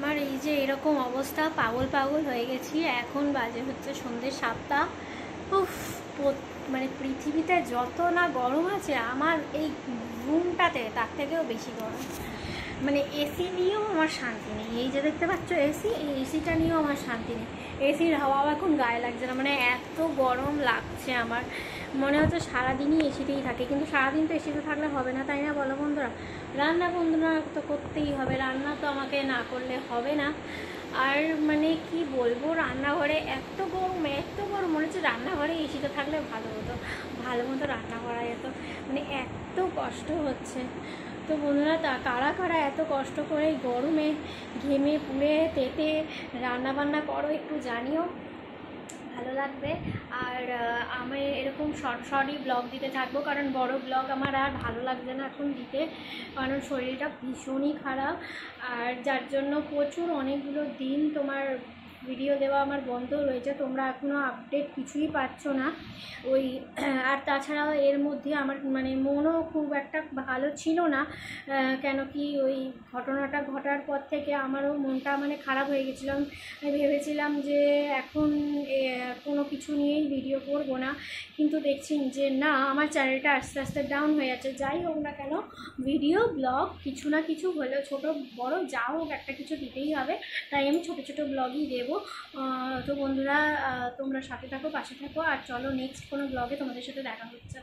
আমার এই যে এরকম অবস্থা, পাগল পাগল হয়ে গেছি। এখন বাজে হচ্ছে সন্ধ্যে 7টা। উফ, মানে পৃথিবীতে যত না গরম আছে, আমার এই রুমটাতে তার থেকেও বেশি গরম। মানে এসি নিয়েও আমার শান্তি নেই। এই যে দেখতে পাচ্ছ এসি, এই এসিটা নিয়েও আমার শান্তি নেই। এসির হাওয়াও এখন গায়ে লাগছে না, মানে এত গরম লাগছে আমার। মনে হচ্ছে সারাদিনই এসিতেই থাকে, কিন্তু সারাদিন তো এসিতে থাকলে হবে না, তাই না বলো বন্ধুরা? রান্না বন্ধুরা তো করতেই হবে, রান্না তো আমাকে না করলে হবে না। আর মানে কি বলবো, রান্নাঘরে এত গরম মনে হচ্ছে রান্নাঘরে এসিতে থাকলে ভালো হতো, ভালো মতো রান্না করা যেত। মানে এত কষ্ট হচ্ছে। তো বন্ধুরা, কারা কারা এত কষ্ট করে গরমে ঘেমে পুড়ে তেতে রান্নাবান্না করো একটু জানিও, ভালো লাগবে। আর আমি এরকম শর্টই ব্লগ দিতে থাকবো, কারণ বড় ব্লগ আমার আর ভালো লাগছে না এখন দিতে, কারণ শরীরটা ভীষণই খারাপ। আর যার জন্য প্রচুর অনেকগুলো দিন তোমার ভিডিও দেওয়া আমার বন্ধ রয়েছে, তোমরা এখনও আপডেট কিছুই পাচ্ছ না। ওই আর তাছাড়াও এর মধ্যে আমার মানে মনও খুব একটা ভালো ছিল না, কেন কি ওই ঘটনাটা ঘটার পর থেকে আমারও মনটা মানে খারাপ হয়ে গেছিলাম। আমি ভেবেছিলাম যে এখন কোনো কিছু নিয়েই ভিডিও করব না, কিন্তু দেখছি যে না, আমার চ্যানেলটা আস্তে আস্তে ডাউন হয়ে যাচ্ছে। যাই হোক না কেন, ভিডিও ব্লগ কিছু না কিছু হলেও, ছোট বড় যা হোক একটা কিছু দিতেই হবে, তাই আমি ছোট ছোট ব্লগই দেবো। তো বন্ধুরা, তোমরা সাথে থাকো, পাশে থাকো, আর চলো নেক্সট কোনো ব্লগে তোমাদের সাথে দেখা হচ্ছে।